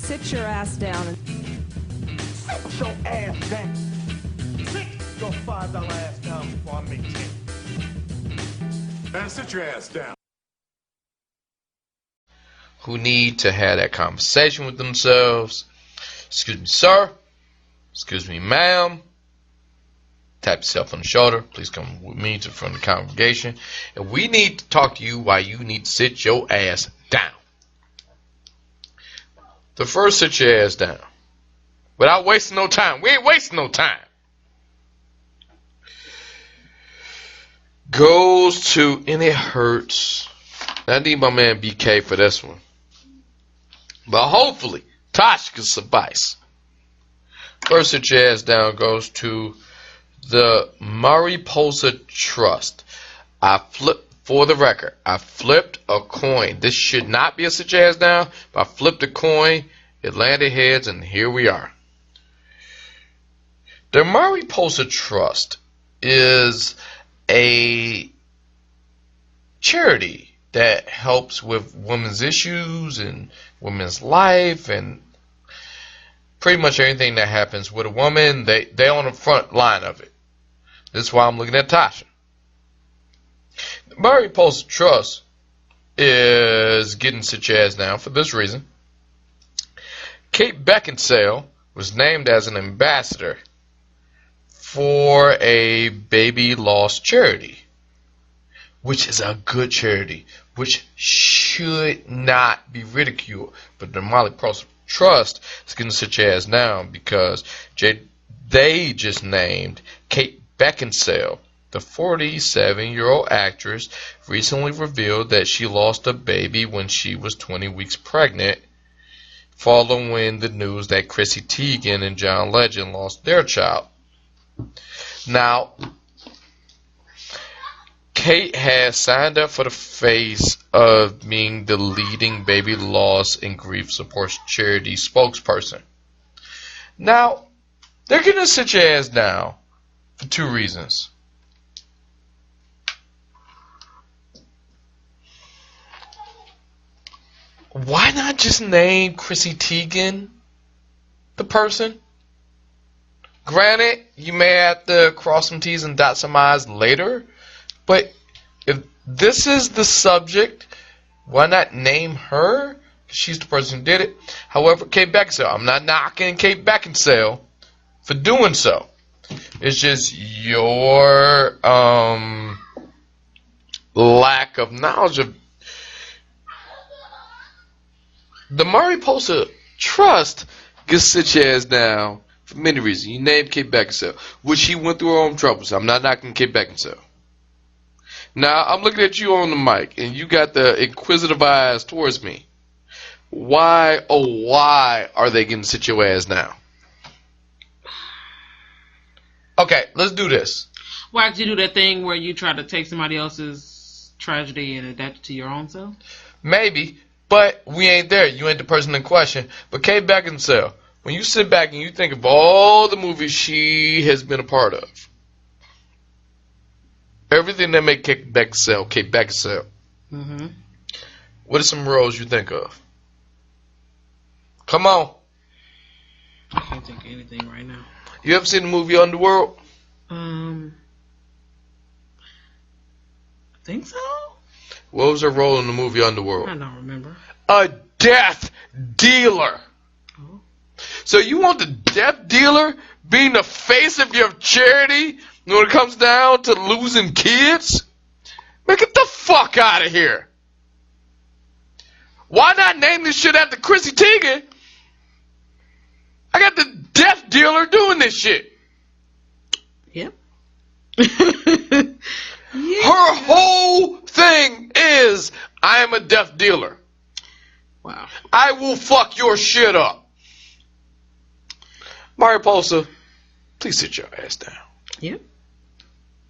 Sit your ass down and Sit your ass down. Sit your $5 ass down before I make 10. Man, sit your ass down. Who need to have that conversation with themselves. Excuse me, sir. Excuse me, ma'am. Tap yourself on the shoulder. Please come with me to the front of the congregation. And we need to talk to you why you need to sit your ass down. The first sit your ass down. Without wasting no time. We ain't wasting no time. Goes to, and it hurts. I need my man BK for this one. But hopefully, Tasha can suffice. First sit your ass down goes to the Mariposa Trust. For the record, I flipped a coin. This should not be a sit your ass down, but I flipped a coin. It landed heads, and here we are. The Mariposa Trust is a charity that helps with women's issues and women's life and pretty much anything that happens with a woman. They on the front line of it. This is why I'm looking at Tasha. The Mariposa Trust is getting sit your ass down for this reason. Kate Beckinsale was named as an ambassador for a baby loss charity, which is a good charity, which should not be ridiculed. But the Mariposa Trust is going to sit your ass down because they just named Kate Beckinsale, the 47-year-old actress, recently revealed that she lost a baby when she was 20 weeks pregnant, following the news that Chrissy Teigen and John Legend lost their child. Now, Kate has signed up for the face of being the leading baby loss and grief support charity spokesperson. Now, they're going to sit your ass down for two reasons. Why not just name Chrissy Teigen the person? Granted, you may have to cross some T's and dot some I's later, but if this is the subject, why not name her? She's the person who did it. However, Kate Beckinsale, I'm not knocking Kate Beckinsale for doing so. It's just your lack of knowledge of the Mariposa Trust. Gets sit your ass down for many reasons. You named Kate Beckinsale, which she went through her own troubles. I'm not knocking Kate Beckinsale. Now, I'm looking at you on the mic, and you got the inquisitive eyes towards me. Why, oh why, are they getting sit your ass down? Okay, let's do this. Why did you do that thing where you try to take somebody else's tragedy and adapt it to your own self? Maybe, but we ain't there. You ain't the person in question. But Kate Beckinsale, when you sit back and you think of all the movies she has been a part of, everything that make Kate Beckinsale, Mm-hmm. what are some roles you think of? Come on. I can't think of anything right now. You ever seen the movie Underworld? I think so. What was her role in the movie Underworld? I don't remember. A death dealer. Oh. So you want the death dealer being the face of your charity when it comes down to losing kids? Man, get the fuck out of here. Why not name this shit after Chrissy Teigen? I got the death dealer doing this shit. Yep. Her whole thing is, I am a death dealer. Wow. I will fuck your shit up. Mariposa, please sit your ass down. Yep.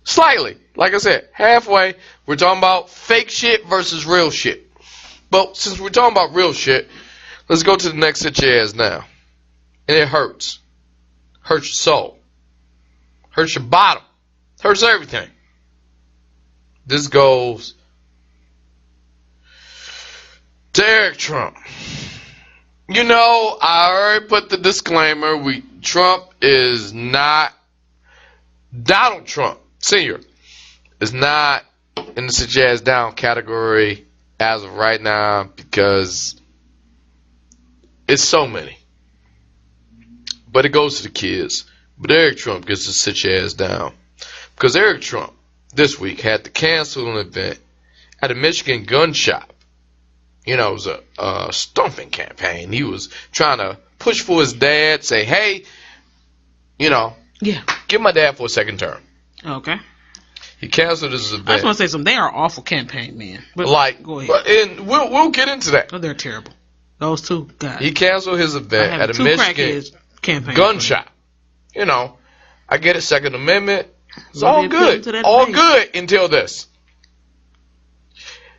Slightly. Like I said, halfway. We're talking about fake shit versus real shit. But since we're talking about real shit, let's go to the next sit your ass now. And it hurts. Hurts your soul. Hurts your bottom. Hurts everything. This goes to Eric Trump. You know, I already put the disclaimer. Trump is not, Donald Trump Sr. is not in the Sitchoassdown category as of right now because it's so many. But it goes to the kids. But Eric Trump gets to Sitchoassdown because Eric Trump this week had to cancel an event at a Michigan gun shop. You know, it was a stumping campaign. He was trying to push for his dad, say, hey, you know, give my dad for a second term. Okay. He canceled his event. I just want to say something. They are awful campaign men. But go ahead. And we'll get into that. Oh, they're terrible. Those two guys. He canceled his event at a Michigan gun shop. You know, I get it, Second Amendment. It's all good. All good until this.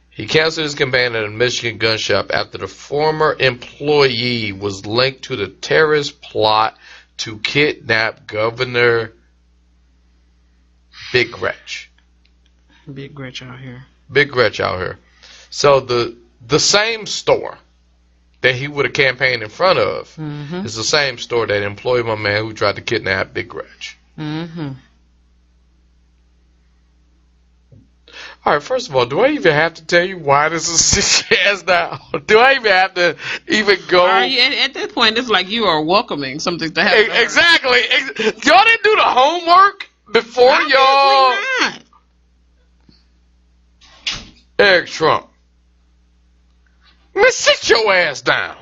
He canceled his campaign at a Michigan gun shop after the former employee was linked to the terrorist plot to kidnap Governor Big Gretch. Big Gretch out here. Big Gretch out here. So the same store that he would have campaigned in front of is the same store that employed my man who tried to kidnap Big Gretch. All right, first of all, do I even have to tell you why this is Sitchoassdown? Do I even have to go? At that point, it's like you are welcoming something to happen. Exactly. Y'all didn't do the homework before y'all. Not. Eric Trump. Man, sit your ass down.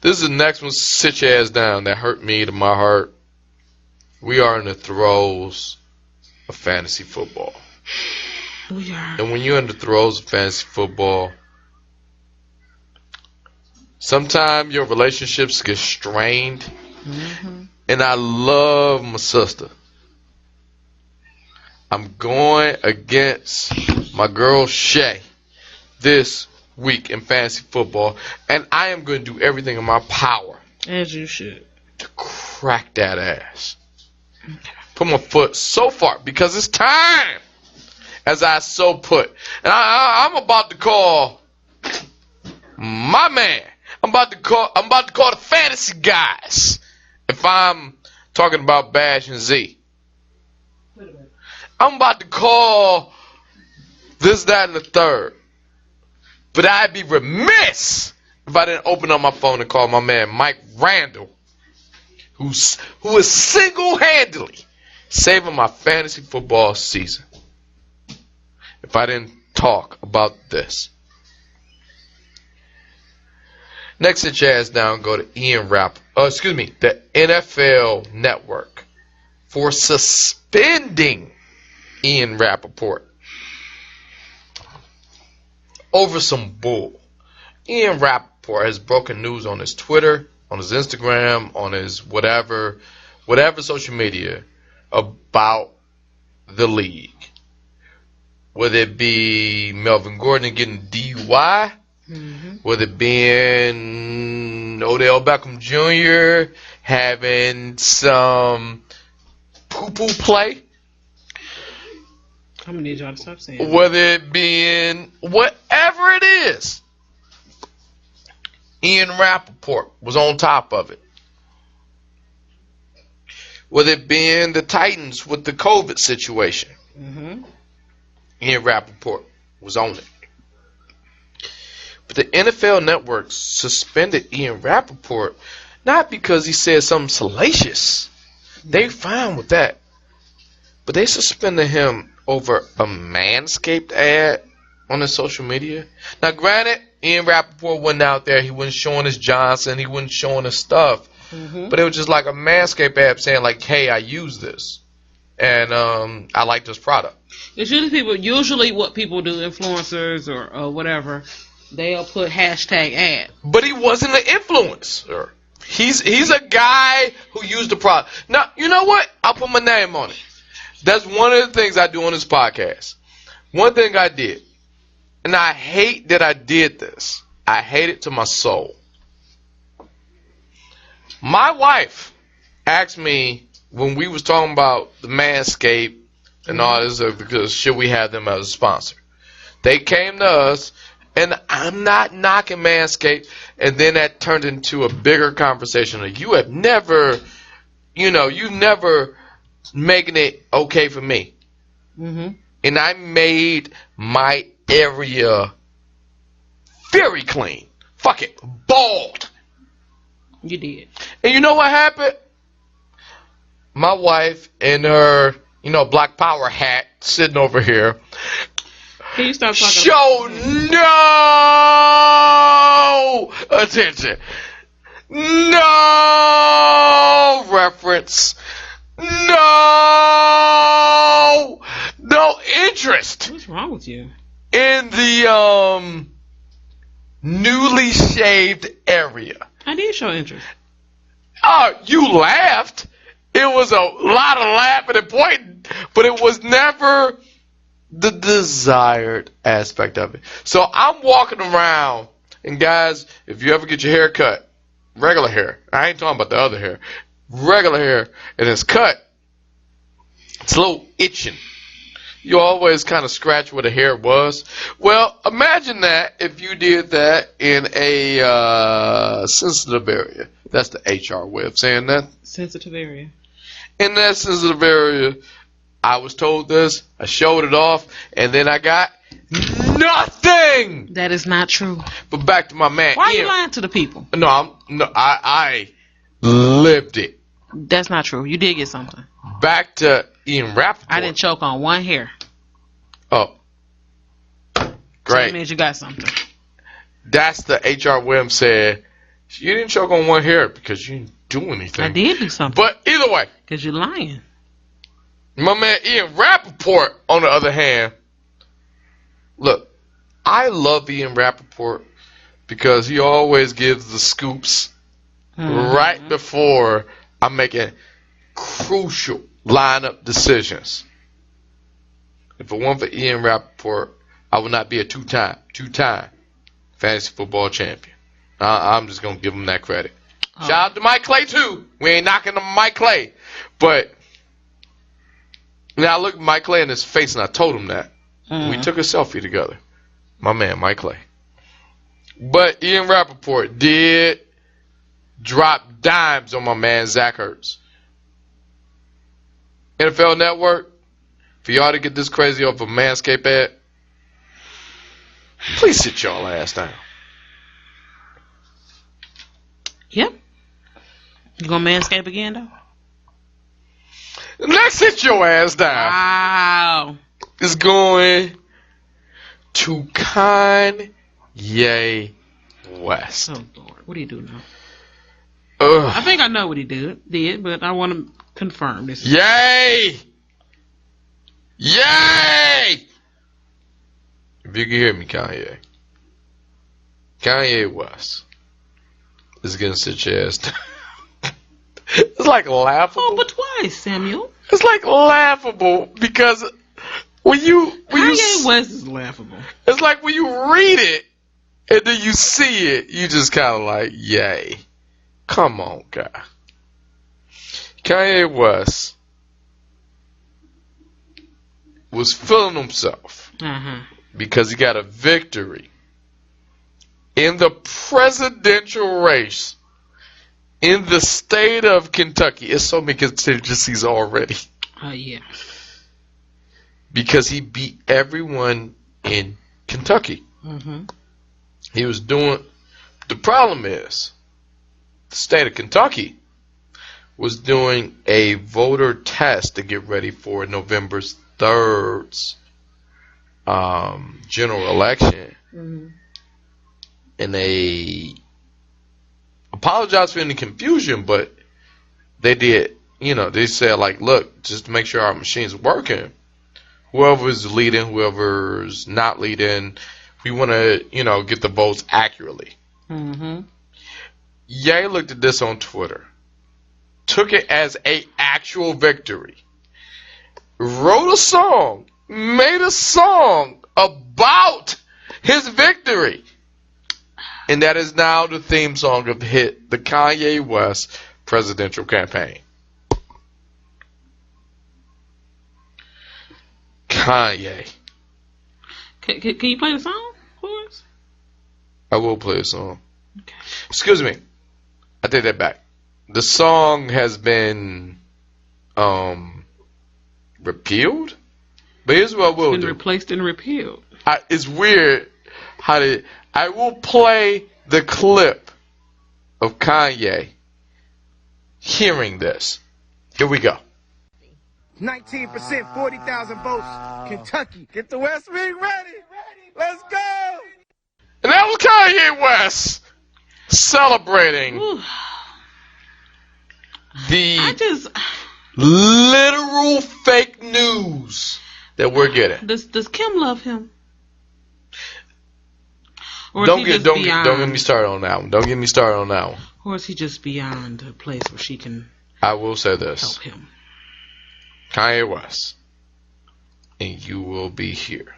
This is the next one, Sitchoassdown, that hurt me to my heart. We are in the throes of fantasy football. We are. And when you're in the throes of fantasy football, sometimes your relationships get strained. And I love my sister. I'm going against my girl Shay this week in fantasy football, and I am going to do everything in my power, as you should, to crack that ass. Put my foot so far because it's time, as I so put. And I'm about to call my man. I'm about to call the fantasy guys. If I'm talking about Bash and Z, I'm about to call this, that, and the third. But I'd be remiss if I didn't open up my phone and call my man Mike Randall, who is single-handedly saving my fantasy football season. If I didn't talk about this. Next Sitchoassdown, go to the NFL Network for suspending Ian Rappaport over some bull. Ian Rappaport has broken news on his Twitter, on his Instagram, on his whatever social media about the league. Whether it be Melvin Gordon getting DUI, whether it being Odell Beckham Jr. having some poo-poo play, I'm gonna need y'all to stop saying that. Whether it being whatever it is, Ian Rappaport was on top of it. Whether it being the Titans with the COVID situation, Ian Rappaport was on it. But the NFL Network suspended Ian Rappaport not because he said something salacious. They fine with that. But they suspended him over a Manscaped ad on his social media. Now, granted, Ian Rappaport wasn't out there. He wasn't showing his Johnson. He wasn't showing his stuff. But it was just like a Manscaped ad saying, like, hey, I use this. And I like this product. It's usually what people do, influencers or whatever, they'll put hashtag ad. But he wasn't an influencer. He's a guy who used the product. Now, you know what? I'll put my name on it. That's one of the things I do on this podcast. One thing I did, and I hate that I did this. I hate it to my soul. My wife asked me when we was talking about the Manscaped and all this, because should we have them as a sponsor? They came to us, and I'm not knocking Manscaped. And then that turned into a bigger conversation. Like, you have never, you never making it okay for me. Mm-hmm. And I made my area very clean. Fuck it. Bald. You did. And you know what happened? My wife in her, Black Power hat sitting over here. Can you stop talking? Show no attention. No reference. No interest What's wrong with you? in the newly shaved area. I did show interest. You laughed. It was a lot of laughing and pointing, but it was never the desired aspect of it. So I'm walking around, and guys, if you ever get your hair cut, regular hair, I ain't talking about the other hair, regular hair, and it's cut, it's a little itching. You always kind of scratch where the hair was. Well, imagine that if you did that in a sensitive area. That's the HR way of saying that. Sensitive area. In that sensitive area, I was told this, I showed it off, and then I got nothing. That is not true. But back to my man. Why are Ian. you lying to the people? I lived it. That's not true. You did get something. Back to Ian Rappaport. I didn't choke on one hair. Oh. So Great. that means you got something. That's the HR Williams said, you didn't choke on one hair because you didn't do anything. I did do something. But either way. Because you're lying. My man Ian Rappaport, on the other hand, look, I love Ian Rappaport because he always gives the scoops right before I'm making crucial lineup decisions. If it weren't for Ian Rappaport, I would not be a two-time fantasy football champion. I'm just going to give him that credit. Oh. Shout out to Mike Clay, too. We ain't knocking on Mike Clay. But now I looked at Mike Clay in his face and I told him that. We took a selfie together. My man, Mike Clay. But Ian Rappaport did drop dimes on my man, Zach Ertz. NFL Network, for y'all to get this crazy off a Manscaped ad, please sit y'all ass down. Yep. You gonna Manscape again, though? Let's sit your ass down. Wow. It's going to Kanye West. Oh, Lord. What do you do now? Ugh. I think I know what he did, but I want to confirm this. Yay! Yay! If you can hear me, Kanye West is going to sit your ass down. It's like laughable. Oh, but twice, Samuel. It's like laughable because Kanye West is laughable. It's like when you read it and then you see it, you just kind of like, yay. Come on, guy. Kanye West was feeling himself because he got a victory in the presidential race in the state of Kentucky. It's so many contingencies already. Yeah. Because he beat everyone in Kentucky. He was doing... The problem is, the state of Kentucky was doing a voter test to get ready for November 3rd's general election. And they apologized for any confusion, but they did, they said, like, look, just to make sure our machine's working, whoever's leading, whoever's not leading, we want to, get the votes accurately. Ye looked at this on Twitter, took it as a actual victory, wrote a song, made a song about his victory, and that is now the theme song of the Kanye West presidential campaign. Kanye. Can you play the song for us? I will play a song. Okay. Excuse me. I take that back. The song has been repealed? But here's what we'll Been do. replaced and repealed. It's weird how I will play the clip of Kanye hearing this. Here we go. 19%, 40,000 votes. Kentucky. Get the West Wing ready. Let's go. And that was Kanye West celebrating Ooh. the literal fake news that we're getting. Does Kim love him? Or Don't is get he just beyond, me started on that one. Don't get me started on that one. Or is he just beyond a place where she can I will say this. help him? Kanye West, and you will be here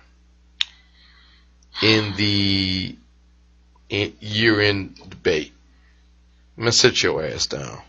in the year-end debate. I'm gonna sit your ass down.